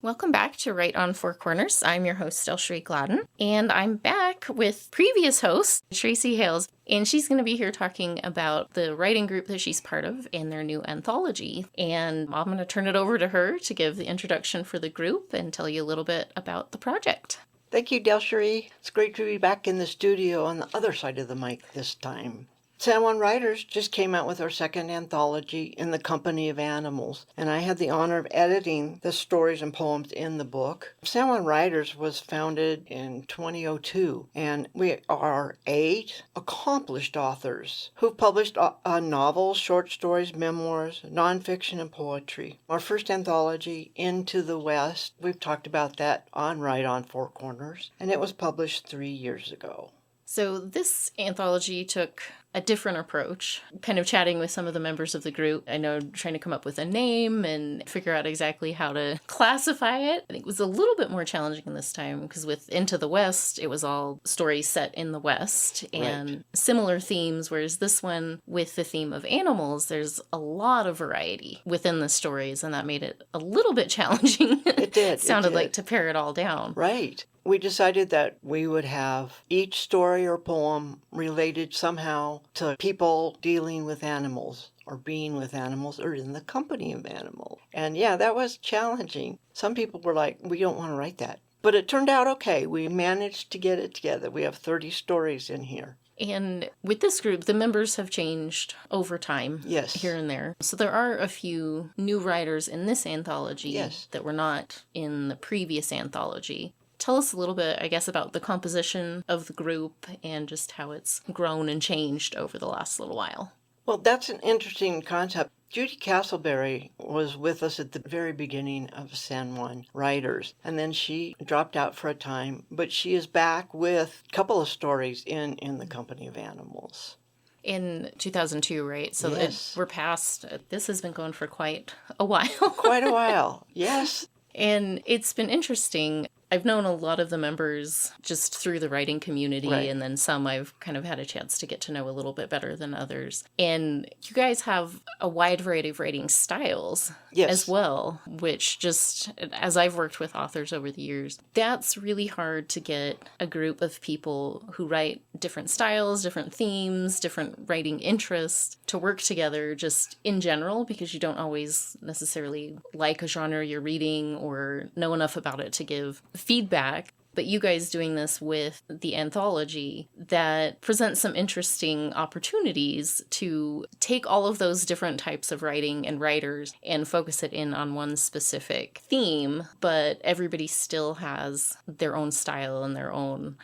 Welcome back to Right on Four Corners. I'm your host, DelSheree Gladden, and I'm back with previous host, Traci Hales, and she's going to be here talking about the writing group that she's part of and their new anthology. And I'm going to turn it over to her to give the introduction for the group and tell you a little bit about the project. Thank you, DelSheree. It's great to be back in the studio on the other side of the mic this time. San Juan Writers just came out with our second anthology, In the Company of Animals, and I had the honor of editing the stories and poems in the book. San Juan Writers was founded in 2002, and we are 8 accomplished authors who've published novels, short stories, memoirs, nonfiction, and poetry. Our first anthology, Into the West, we've talked about that on Right on Four Corners, and it was published 3 years ago. So this anthology took a different approach, kind of chatting with some of the members of the group. I know trying to come up with a name and figure out exactly how to classify it. I think it was a little bit more challenging this time because with Into the West, it was all stories set in the West and similar themes, whereas this one with the theme of animals, there's a lot of variety within the stories, and that made it a little bit challenging. It did. Sounded like to pare it all down. Right. We decided that we would have each story or poem related somehow to people dealing with animals or being with animals or in the company of animals. And yeah, that was challenging. Some people were like, we don't want to write that. But it turned out okay. We managed to get it together. We have 30 stories in here. And with this group, the members have changed over time, here and there. So there are a few new writers in this anthology that were not in the previous anthology. Tell us a little bit, I guess, about the composition of the group and just how it's grown and changed over the last little while. Well, that's an interesting concept. Judy Castleberry was with us at the very beginning of San Juan Writers, and then she dropped out for a time, but she is back with a couple of stories in the Company of Animals. In 2002, right? So we're past, this has been going for quite a while. Quite a while, yes. And it's been interesting. I've known a lot of the members just through the writing community, and then some I've kind of had a chance to get to know a little bit better than others. And you guys have a wide variety of writing styles as well, which just, as I've worked with authors over the years, that's really hard to get a group of people who write different styles, different themes, different writing interests to work together just in general, because you don't always necessarily like a genre you're reading or know enough about it to give feedback. But you guys doing this with the anthology, that presents some interesting opportunities to take all of those different types of writing and writers and focus it in on one specific theme, but everybody still has their own style and their own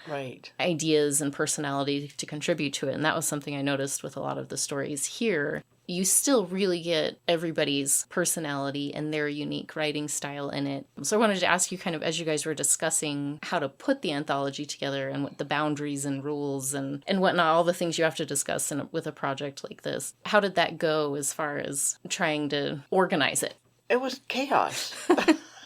ideas and personality to contribute to it. And that was something I noticed with a lot of the stories here. You still really get everybody's personality and their unique writing style in it. So I wanted to ask you kind of, as you guys were discussing how to put the anthology together and what the boundaries and rules and whatnot, all the things you have to discuss with a project like this, how did that go as far as trying to organize it? It was chaos.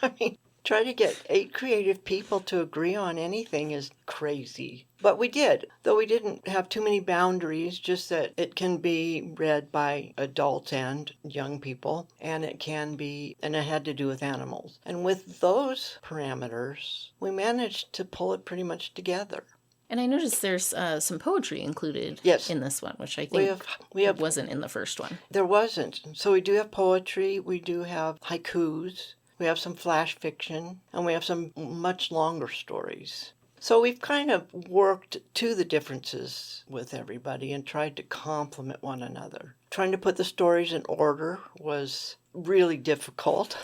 I mean, trying to get 8 creative people to agree on anything is crazy. But we did, though we didn't have too many boundaries, just that it can be read by adults and young people, and it had to do with animals. And with those parameters, we managed to pull it pretty much together. And I noticed there's some poetry included in this one, which I think wasn't in the first one. There wasn't. So we do have poetry, we do have haikus, we have some flash fiction, and we have some much longer stories. So we've kind of worked to the differences with everybody and tried to complement one another. Trying to put the stories in order was really difficult.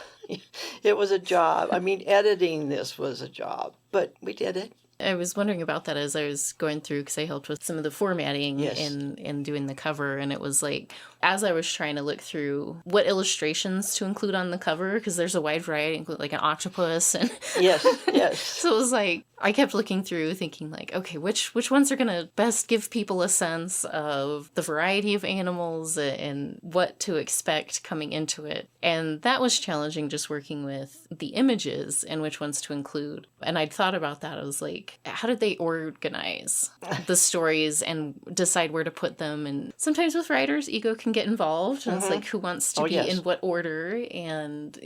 It was a job. I mean, editing this was a job, but we did it. I was wondering about that as I was going through, because I helped with some of the formatting and doing the cover. And it was like, as I was trying to look through what illustrations to include on the cover, because there's a wide variety, like an octopus. And yes. So it was like, I kept looking through thinking like, okay, which ones are going to best give people a sense of the variety of animals and what to expect coming into it. And that was challenging, just working with the images and which ones to include. And I'd thought about that. I was like, how did they organize the stories and decide where to put them? And sometimes with writers, ego can get involved. And it's like, who wants to be in what order and,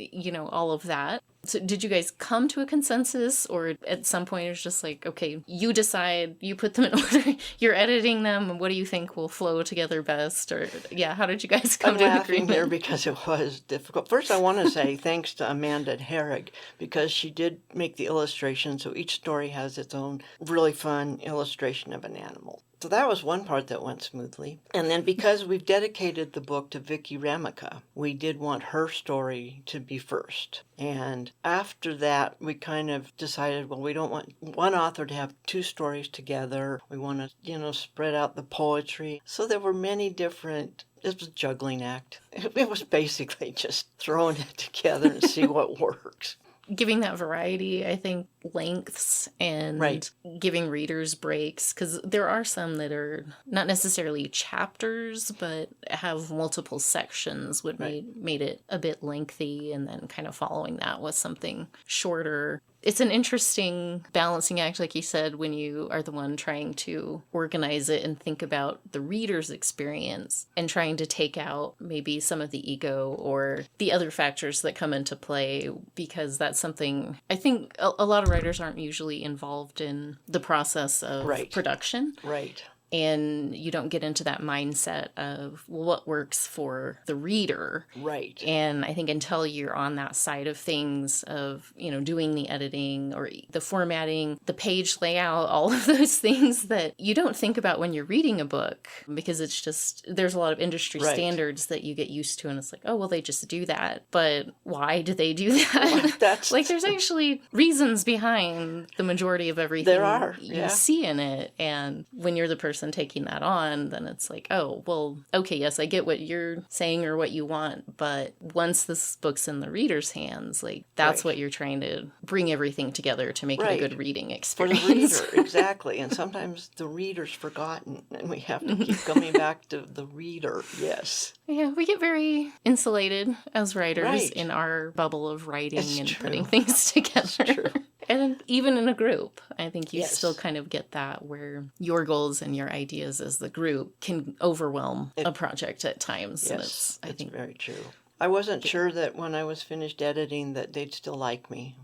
all of that. So did you guys come to a consensus, or at some point it was just like, okay, you decide, you put them in order, you're editing them, and what do you think will flow together best? Or yeah, how did you guys come to an agreement? I'm laughing here because it was difficult. First, I want to say thanks to Amanda Herrig, because she did make the illustration, so each story has its own really fun illustration of an animal. So that was one part that went smoothly. And then because we've dedicated the book to Vicky Ramica, we did want her story to be first. And after that, we kind of decided, well, we don't want one author to have two stories together. We want to, spread out the poetry. So there were many different... It was a juggling act. It was basically just throwing it together and see what works. Giving that variety, I think, lengths and giving readers breaks, because there are some that are not necessarily chapters, but have multiple sections would made it a bit lengthy, and then kind of following that with something shorter. It's an interesting balancing act, like you said, when you are the one trying to organize it and think about the reader's experience and trying to take out maybe some of the ego or the other factors that come into play, because that's something I think a lot of writers aren't usually involved in the process of production. Right. And you don't get into that mindset of, well, what works for the reader. Right. And I think until you're on that side of things of, doing the editing or the formatting, the page layout, all of those things that you don't think about when you're reading a book, because it's just, there's a lot of industry standards that you get used to. And it's like, oh, well, they just do that. But why do they do that? That's like, there's actually reasons behind the majority of everything you see in it. And when you're the person taking that on, then it's like, oh, well, okay, yes, I get what you're saying or what you want, but once this book's in the reader's hands, like, that's what you're trying to bring everything together to make it a good reading experience. For the reader, exactly. And sometimes the reader's forgotten, and we have to keep coming back to the reader. Yes. Yeah, we get very insulated as writers in our bubble of writing putting things together. It's true. And even in a group, I think you still kind of get that where your goals and your ideas as the group can overwhelm a project at times. Yes, I think very true. I wasn't sure that when I was finished editing that they'd still like me.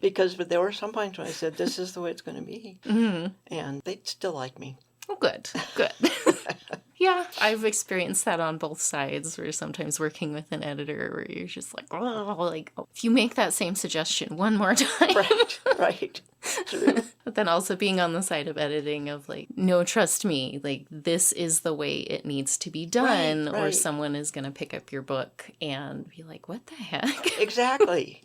Because there were some points when I said, this is the way it's going to be. Mm-hmm. And they'd still like me. Oh, good. Yeah, I've experienced that on both sides, where sometimes working with an editor where you're just like, if you make that same suggestion one more time. Right. True. But then also being on the side of editing of like, no, trust me, like, this is the way it needs to be done, or someone is going to pick up your book and be like, what the heck? Exactly.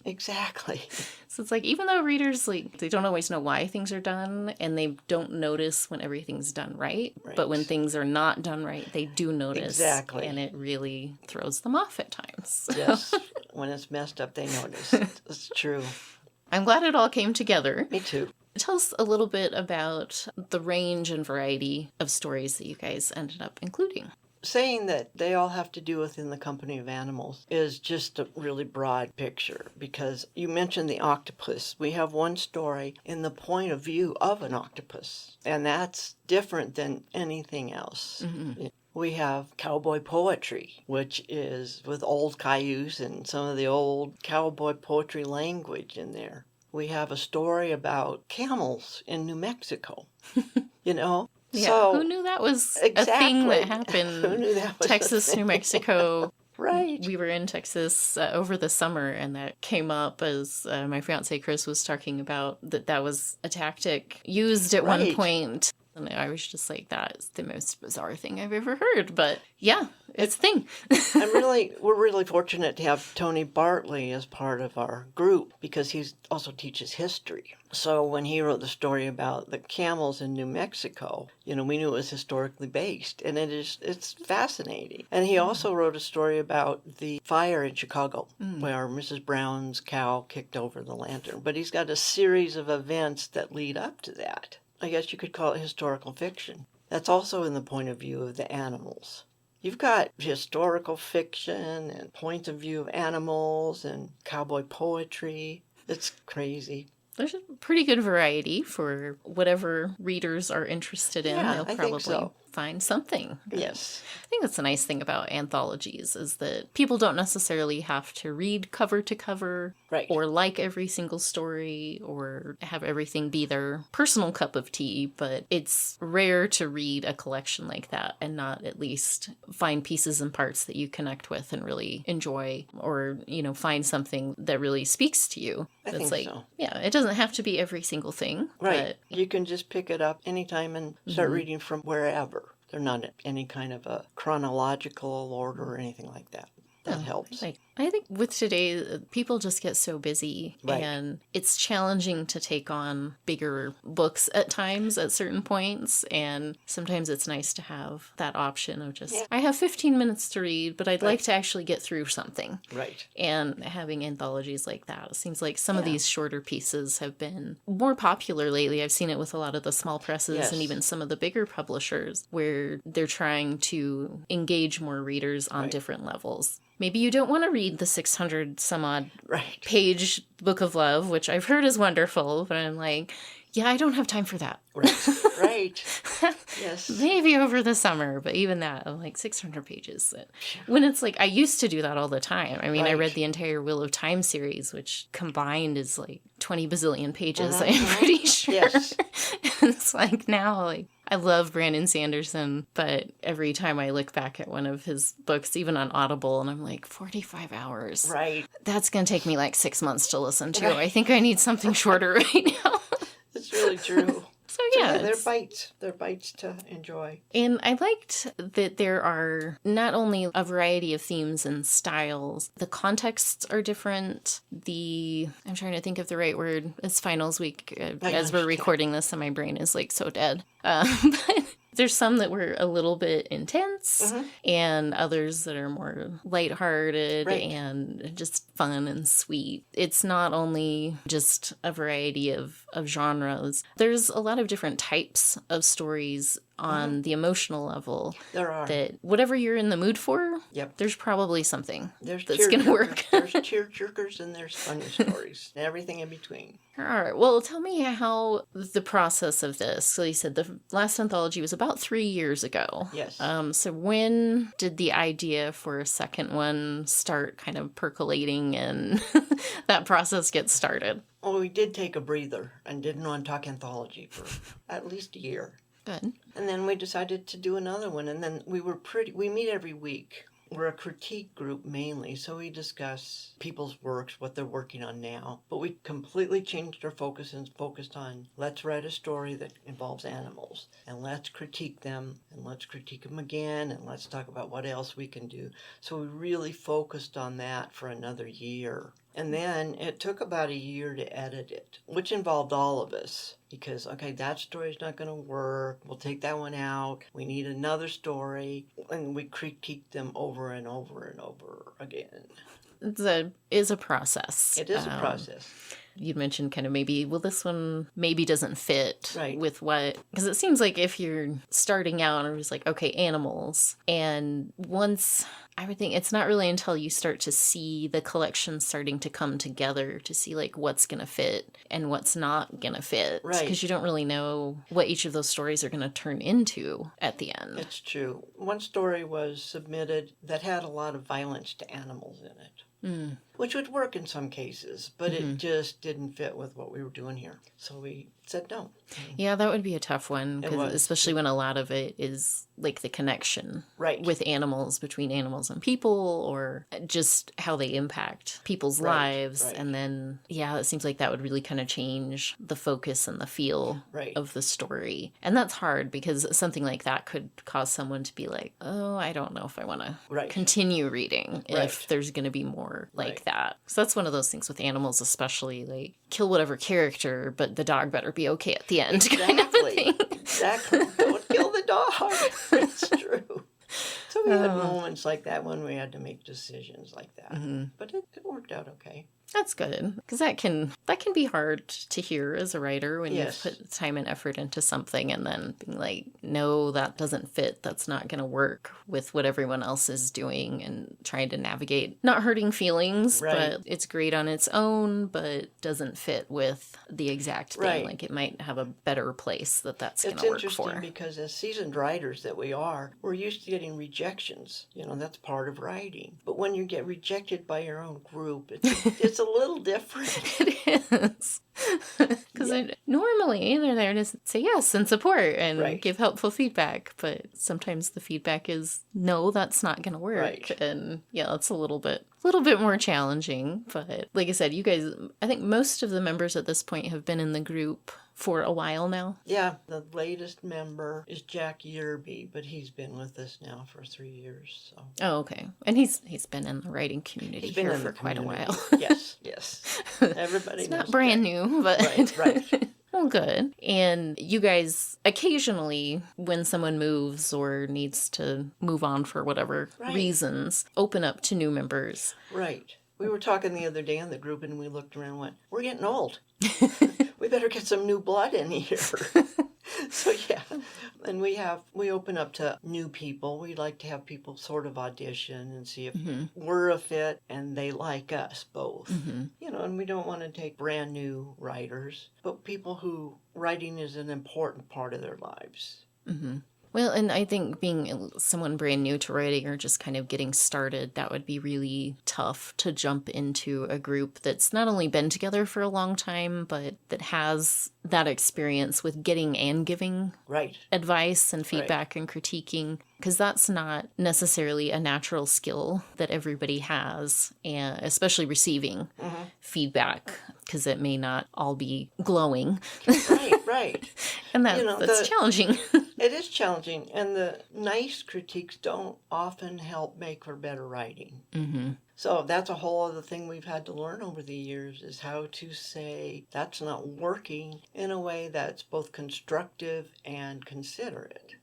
So it's like, even though readers, like, they don't always know why things are done, and they don't notice when everything's done right. But when things are not done right, they do notice. Exactly. And it really throws them off at times. Yes. When it's messed up, they notice. It's true. I'm glad it all came together. Me too. Tell us a little bit about the range and variety of stories that you guys ended up including. Saying that they all have to do within the company of animals is just a really broad picture, because you mentioned the octopus. We have one story in the point of view of an octopus, and that's different than anything else. Mm-hmm. We have cowboy poetry, which is with old cayuse and some of the old cowboy poetry language in there. We have a story about camels in New Mexico, Yeah, So, who knew that was a thing that happened? Who knew that was Texas, New Mexico. Right. We were in Texas over the summer, and that came up as my fiance Chris was talking about that was a tactic used at one point. And I was just like, that's the most bizarre thing I've ever heard. But yeah, it's a thing. We're really fortunate to have Tony Bartley as part of our group, because he also teaches history. So when he wrote the story about the camels in New Mexico, we knew it was historically based, and it's fascinating. And he also wrote a story about the fire in Chicago, where Mrs. Brown's cow kicked over the lantern. But he's got a series of events that lead up to that. I guess you could call it historical fiction. That's also in the point of view of the animals. You've got historical fiction and point of view of animals and cowboy poetry. It's crazy. There's a pretty good variety for whatever readers are interested in. Yeah, They'll I probably think so. find something. Yes. I think that's the nice thing about anthologies is that people don't necessarily have to read cover to cover or like every single story or have everything be their personal cup of tea, but it's rare to read a collection like that and not at least find pieces and parts that you connect with and really enjoy, or, you know, find something that really speaks to you. I think so. Yeah, it doesn't have to be every single thing. Right. But You can just pick it up anytime and start reading from wherever. They're not in any kind of a chronological order or anything like that. That helps. I think with today, people just get so busy and it's challenging to take on bigger books at times at certain points. And sometimes it's nice to have that option of just, I have 15 minutes to read, but I'd like to actually get through something. Right. And having anthologies like that, it seems like some of these shorter pieces have been more popular lately. I've seen it with a lot of the small presses and even some of the bigger publishers where they're trying to engage more readers on different levels. Maybe you don't want to read the 600 some odd page book of love, which I've heard is wonderful, but I'm like, yeah, I don't have time for that. Right. Yes. Maybe over the summer, but even that, I'm like 600 pages. When it's like, I used to do that all the time. I mean, I read the entire Wheel of Time series, which combined is like 20 bazillion pages, I'm pretty sure. Yes. And it's like now, like, I love Brandon Sanderson, but every time I look back at one of his books, even on Audible, and I'm like, 45 hours. Right. That's going to take me like 6 months to listen to. I think I need something shorter right now. It's really true. So yeah. They're bites. They're bites to enjoy. And I liked that there are not only a variety of themes and styles, the contexts are different. I'm trying to think of the right word. It's finals week as we're recording this, and my brain is like so dead. But there's some that were a little bit intense and others that are more lighthearted and just fun and sweet. It's not only just a variety of genres. There's a lot of different types of stories on the emotional level. There are. That whatever you're in the mood for, there's probably something that's going to work. There's tear-jerkers and there's funny stories and everything in between. All right. Well, tell me how the process of this. So you said the last anthology was about 3 years ago. Yes. So when did the idea for a second one start kind of percolating and that process get started? Well, we did take a breather and didn't want to talk anthology for at least a year. Good. And then we decided to do another one. And then we meet every week. We're a critique group mainly, so we discuss people's works, what they're working on now. But we completely changed our focus and focused on let's write a story that involves animals. And let's critique them, and let's critique them again, and let's talk about what else we can do. So we really focused on that for another year. And then it took about a year to edit it, which involved all of us. Because, okay, that story's not going to work. We'll take that one out. We need another story. And we critique them over and over and over again. It is a process. It is a process. You'd mentioned kind of maybe, well, this one maybe doesn't fit with what, because it seems like if you're starting out and it's like, okay, animals. And once, I would think it's not really until you start to see the collection starting to come together to see like what's going to fit and what's not going to fit. Right. Because you don't really know what each of those stories are going to turn into at the end. It's true. One story was submitted that had a lot of violence to animals in it. Which would work in some cases, but it just didn't fit with what we were doing here. So we said no. Yeah, that would be a tough one, especially when a lot of it is like the connection with animals, between animals and people, or just how they impact people's lives. And then, it seems like that would really kind of change the focus and the feel of the story. And that's hard because something like that could cause someone to be like, oh, I don't know if I want to continue reading if there's going to be more like that. So that's one of those things with animals, especially, like, kill whatever character, but the dog better be okay at the end. Exactly. Exactly. Don't kill the dog. It's true. So we had moments like that when we had to make decisions like that. But it worked out okay. That's good, because that can be hard to hear as a writer when you've put time and effort into something and then being like, no, that doesn't fit. That's not going to work with what everyone else is doing, and trying to navigate not hurting feelings, Right. but it's great on its own, but doesn't fit with the exact thing. Right. Like it might have a better place that's going It's to work interesting for. because as seasoned writers that we are, we're used to getting rejections. That's part of writing. But when you get rejected by your own group, it's a little different. It is. Because normally they're there to say yes and support and Right. give helpful feedback, but sometimes the feedback is no, that's not going to work. Right. And yeah, it's a little bit more challenging. But like I said, you guys, I think most of the members at this point have been in the group for a while now. Yeah, the latest member is Jack Yerby, but he's been with us now for 3 years. So. Oh, okay. And he's been in the writing community here for quite a while. Yes. Everybody it's knows not brand Jack. new, but Right. Well, good. And you guys occasionally, when someone moves or needs to move on for whatever reasons, open up to new members. Right. We were talking the other day in the group and we looked around and went, we're getting old. We better get some new blood in here. So yeah, and we open up to new people. We like to have people sort of audition and see if we're a fit and they like us both. And we don't want to take brand new writers, but people who writing is an important part of their lives. Well, and I think being someone brand new to writing or just kind of getting started, that would be really tough to jump into a group that's not only been together for a long time, but that has that experience with getting and giving advice and feedback and critiquing, because that's not necessarily a natural skill that everybody has, and especially receiving feedback, because it may not all be glowing. Right. And that's challenging. It is challenging, and the nice critiques don't often help make for better writing. So that's a whole other thing we've had to learn over the years, is how to say that's not working in a way that's both constructive and considerate.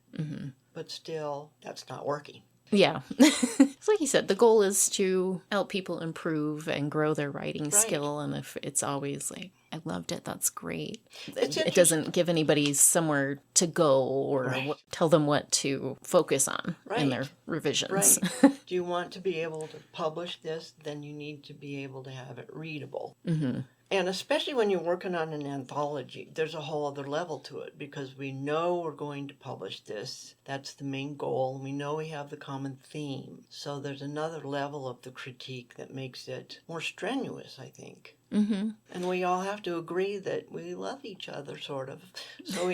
But still, that's not working. Yeah. It's like you said, the goal is to help people improve and grow their writing skill. And if it's always like, I loved it, that's great. It doesn't give anybody somewhere to go or tell them what to focus on in their revisions. Do you want to be able to publish this? Then you need to be able to have it readable. And especially when you're working on an anthology, there's a whole other level to it, because we know we're going to publish this. That's the main goal. We know we have the common theme. So there's another level of the critique that makes it more strenuous, I think. And we all have to agree that we love each other, sort of. So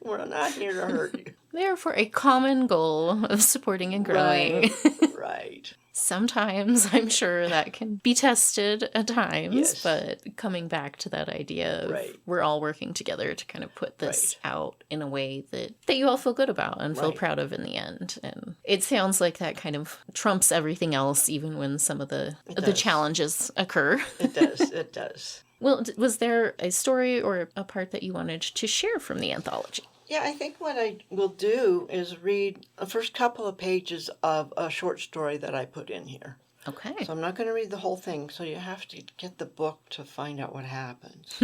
we're not here to hurt you. They're for a common goal of supporting and growing. Right. Sometimes I'm sure that can be tested at times, but coming back to that idea of we're all working together to kind of put this out in a way that you all feel good about and feel proud of in the end. And it sounds like that kind of trumps everything else, even when some of the challenges occur. It does. Well, was there a story or a part that you wanted to share from the anthology? Yeah, I think what I will do is read the first couple of pages of a short story that I put in here. Okay. So I'm not going to read the whole thing, so you have to get the book to find out what happens.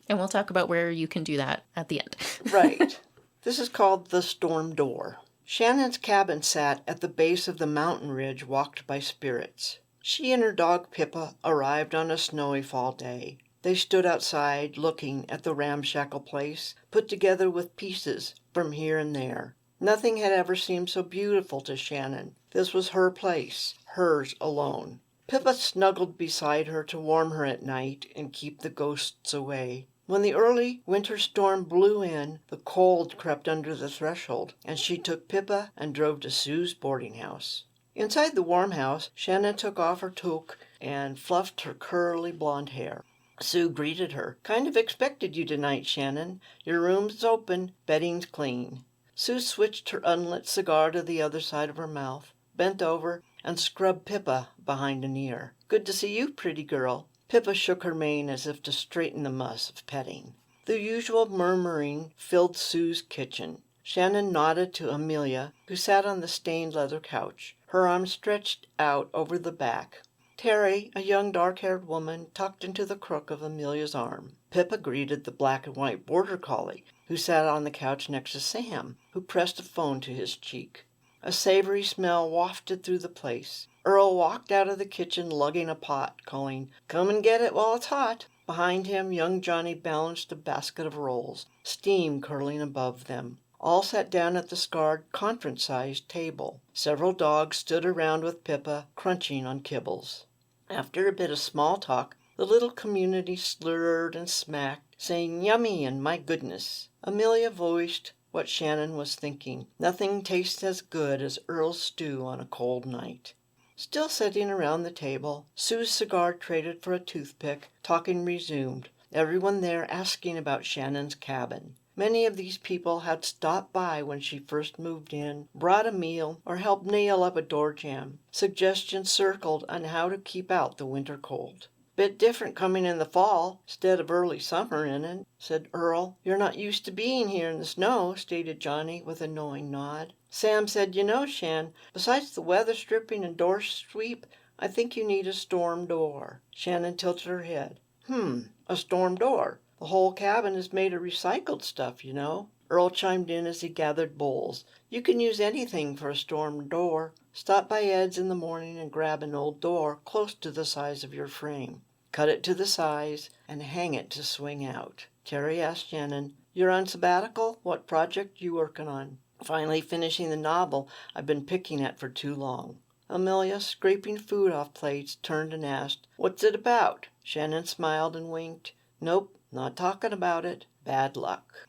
And we'll talk about where you can do that at the end. Right. This is called The Storm Door. Shannon's cabin sat at the base of the mountain ridge walked by spirits. She and her dog Pippa arrived on a snowy fall day. They stood outside looking at the ramshackle place, put together with pieces from here and there. Nothing had ever seemed so beautiful to Shannon. This was her place, hers alone. Pippa snuggled beside her to warm her at night and keep the ghosts away. When the early winter storm blew in, the cold crept under the threshold, and she took Pippa and drove to Sue's boarding house. Inside the warm house, Shannon took off her toque and fluffed her curly blonde hair. Sue greeted her. "Kind of expected you tonight, Shannon. Your room's open, bedding's clean." Sue switched her unlit cigar to the other side of her mouth, bent over, and scrubbed Pippa behind an ear. "Good to see you, pretty girl." Pippa shook her mane as if to straighten the muss of petting. The usual murmuring filled Sue's kitchen. Shannon nodded to Amelia, who sat on the stained leather couch, her arms stretched out over the back. Terry, a young dark-haired woman, tucked into the crook of Amelia's arm. Pippa greeted the black and white border collie, who sat on the couch next to Sam, who pressed a phone to his cheek. A savory smell wafted through the place. Earl walked out of the kitchen lugging a pot, calling, "Come and get it while it's hot." Behind him, young Johnny balanced a basket of rolls, steam curling above them. All sat down at the scarred, conference-sized table. Several dogs stood around with Pippa, crunching on kibbles. After a bit of small talk, the little community slurred and smacked, saying yummy and my goodness. Amelia voiced what Shannon was thinking. Nothing tastes as good as Earl's stew on a cold night. Still sitting around the table, Sue's cigar traded for a toothpick, talking resumed, everyone there asking about Shannon's cabin. Many of these people had stopped by when she first moved in, brought a meal, or helped nail up a door jamb. Suggestions circled on how to keep out the winter cold. "Bit different coming in the fall, instead of early summer in it," said Earl. "You're not used to being here in the snow," stated Johnny with a knowing nod. Sam said, "You know, Shan, besides the weather stripping and door sweep, I think you need a storm door." Shannon tilted her head. A storm door. The whole cabin is made of recycled stuff, you know." Earl chimed in as he gathered bowls. "You can use anything for a storm door. Stop by Ed's in the morning and grab an old door close to the size of your frame. Cut it to the size and hang it to swing out." Terry asked Shannon, "You're on sabbatical? What project you working on?" "Finally finishing the novel I've been picking at for too long." Amelia, scraping food off plates, turned and asked, "What's it about?" Shannon smiled and winked. "Nope. Not talking about it. Bad luck."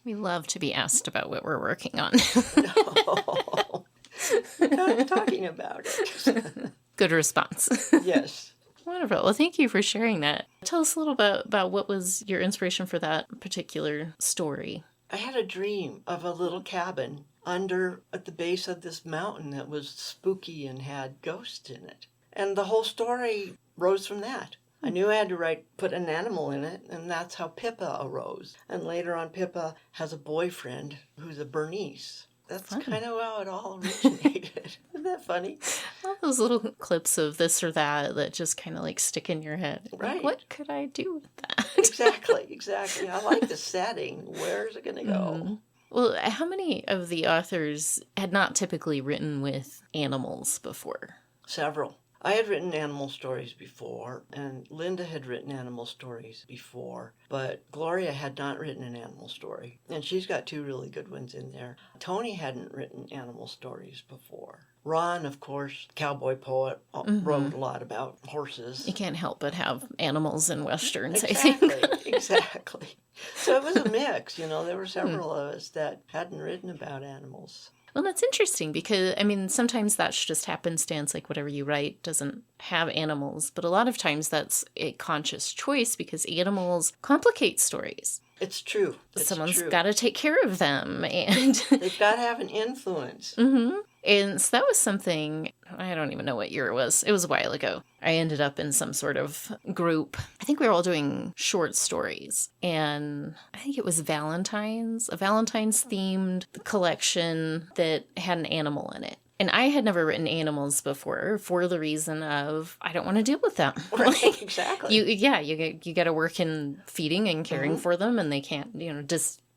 We love to be asked about what we're working on. No, not talking about it. Good response. Yes. Wonderful. Well, thank you for sharing that. Tell us a little bit about what was your inspiration for that particular story. I had a dream of a little cabin at the base of this mountain that was spooky and had ghosts in it. And the whole story rose from that. I knew I had to put an animal in it, and that's how Pippa arose. And later on, Pippa has a boyfriend who's a Bernice. That's kind of how it all originated. Isn't that funny? All those little clips of this or that just kind of like stick in your head. Right. Like, what could I do with that? Exactly. I like the setting. Where is it going to go? Mm-hmm. Well, how many of the authors had not typically written with animals before? Several. I had written animal stories before, and Linda had written animal stories before, but Gloria had not written an animal story, and she's got 2 really good ones in there. Tony hadn't written animal stories before. Ron, of course, cowboy poet, wrote a lot about horses. You can't help but have animals in Westerns, I think. Exactly. So it was a mix, there were several of us that hadn't written about animals. Well, that's interesting because, sometimes that's just happenstance, like whatever you write doesn't have animals, but a lot of times that's a conscious choice because animals complicate stories. It's true. Someone's got to take care of them, and they've got to have an influence. Mm-hmm. And so that was something, I don't even know what year it was. It was a while ago. I ended up in some sort of group. I think we were all doing short stories. And I think it was a Valentine's themed collection that had an animal in it. And I had never written animals before for the reason of I don't want to deal with them. Right, exactly. You got to work in feeding and caring for them, and they can't,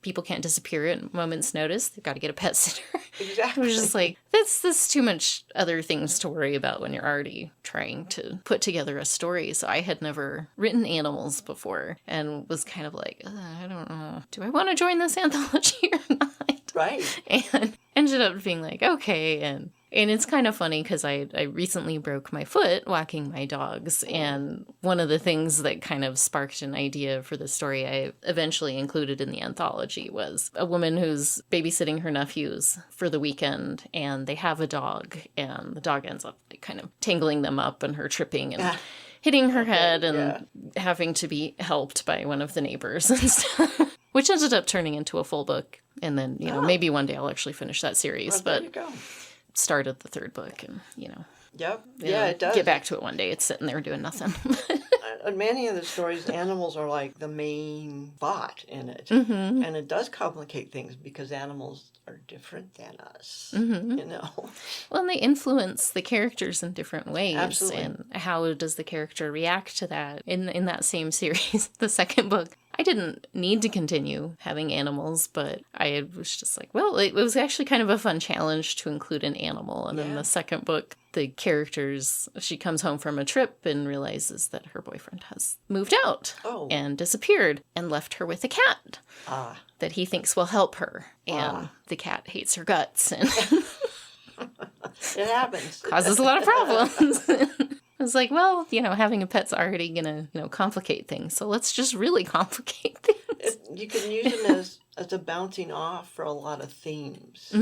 people can't disappear at a moment's notice. They've got to get a pet sitter. Exactly. It was just like, that's too much other things to worry about when you're already trying to put together a story. So I had never written animals before and was kind of like, I don't know. Do I want to join this anthology or not? Right. And ended up being like, okay. And it's kind of funny because I recently broke my foot walking my dogs. And one of the things that kind of sparked an idea for the story I eventually included in the anthology was a woman who's babysitting her nephews for the weekend. And they have a dog. And the dog ends up kind of tangling them up and her tripping and hitting her head and having to be helped by one of the neighbors and stuff. Which ended up turning into a full book. And then, maybe one day I'll actually finish that series. There you go. Started the 3rd book and, Yep. Yeah, it does. Get back to it one day. It's sitting there doing nothing. in many of the stories, animals are like the main thought in it. Mm-hmm. And it does complicate things because animals are different than us, Mm-hmm. you know? Well, and they influence the characters in different ways. Absolutely. And how does the character react to that? In that same series, the second book, I didn't need to continue having animals, but I was just like, well, it was actually kind of a fun challenge to include an animal. And in the second book, the characters, she comes home from a trip and realizes that her boyfriend has moved out and disappeared and left her with a cat that he thinks will help her. And the cat hates her guts and it happens. Causes a lot of problems. I was like, well, having a pet's already going to, complicate things. So let's just really complicate things. You can use them as a bouncing off for a lot of themes,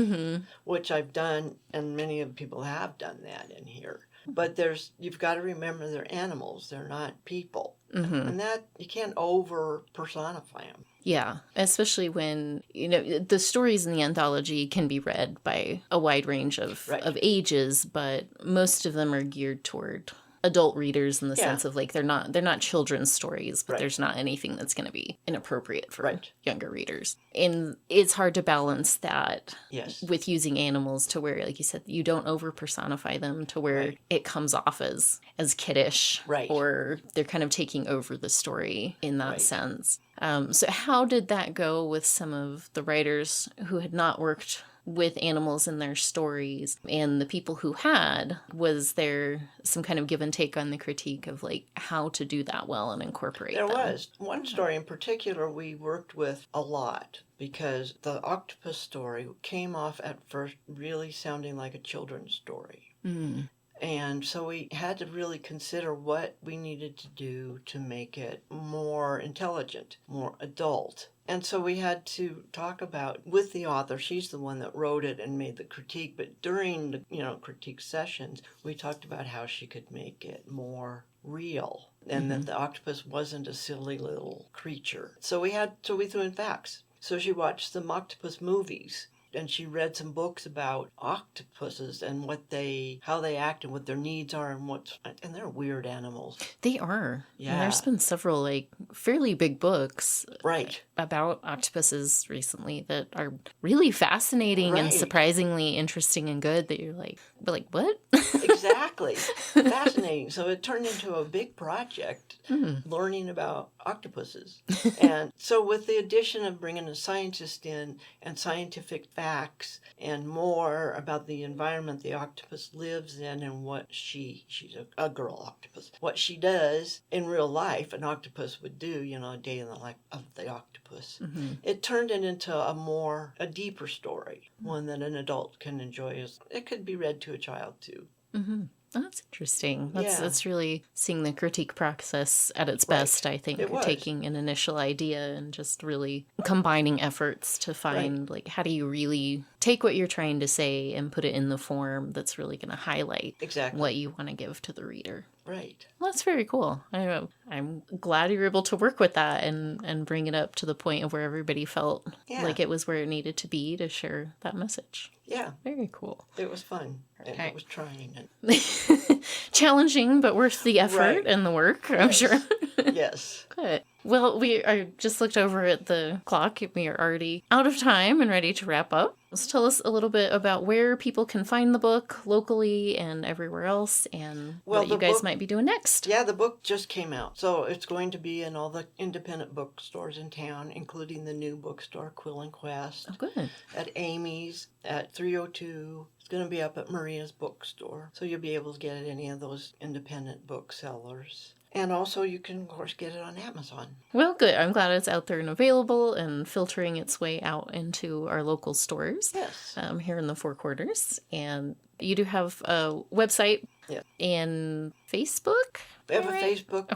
which I've done, and many of people have done that in here. But you've got to remember they're animals. They're not people. And that, you can't over-personify them. Yeah, especially when, the stories in the anthology can be read by a wide range of ages, but most of them are geared toward adult readers in the sense of like they're not children's stories, but there's not anything that's going to be inappropriate for younger readers. And it's hard to balance that with using animals to where, like you said, you don't over personify them to where it comes off as kiddish or they're kind of taking over the story in that sense. So how did that go with some of the writers who had not worked with animals in their stories and the people who had? Was there some kind of give and take on the critique of like how to do that well and incorporate them? There them? was. One story in particular we worked with a lot because the octopus story came off at first really sounding like a children's story. And so we had to really consider what we needed to do to make it more intelligent, more adult. And so we had to talk about with the author. She's the one that wrote it and made the critique. But during the critique sessions, we talked about how she could make it more real and that the octopus wasn't a silly little creature. So we threw in facts. So she watched some octopus movies. And she read some books about octopuses and how they act and what their needs are and they're weird animals. They are. Yeah. And there's been several like fairly big books about octopuses recently that are really fascinating and surprisingly interesting and good that you're like, what? Exactly. Fascinating. So it turned into a big project learning about octopuses. And so with the addition of bringing a scientist in and scientific facts and more about the environment the octopus lives in and what she's a girl octopus, what she does in real life an octopus would do, a day in the life of the octopus. It turned it into a deeper story, one that an adult can enjoy. It could be read to a child too. That's interesting. That's really seeing the critique process at its best, I think. Taking an initial idea and just really combining efforts to find, like, how do you really take what you're trying to say and put it in the form that's really going to highlight what you want to give to the reader. Right. Well, that's very cool. I'm glad you were able to work with that and bring it up to the point of where everybody felt like it was where it needed to be to share that message. Yeah. Very cool. It was fun. And it was trying. Challenging, but worth the effort and the work, I'm sure. Yes. Good. Well, I just looked over at the clock. We are already out of time and ready to wrap up. So tell us a little bit about where people can find the book locally and everywhere else and what you guys might be doing next. Yeah, the book just came out. So it's going to be in all the independent bookstores in town, including the new bookstore, Quill and Quest. Oh, good. At Amy's, at 302. It's going to be up at Maria's bookstore. So you'll be able to get it at any of those independent booksellers. And also you can, of course, get it on Amazon. Well, good. I'm glad it's out there and available and filtering its way out into our local stores here in the Four Quarters. And you do have a website and Facebook? We have a Facebook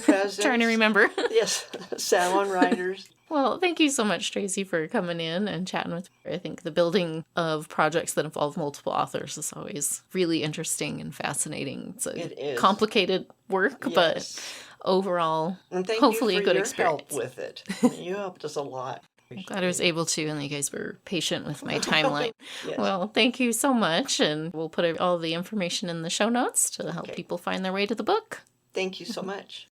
presence. Trying to remember. Yes, Salon Writers. Well, thank you so much, Traci, for coming in and chatting with me. I think the building of projects that involve multiple authors is always really interesting and fascinating. It is complicated work, but overall, hopefully a good experience. Help with it. You helped us a lot. I'm glad I was able to, and you guys were patient with my timeline. Well, thank you so much, and we'll put all the information in the show notes to help people find their way to the book. Thank you so much.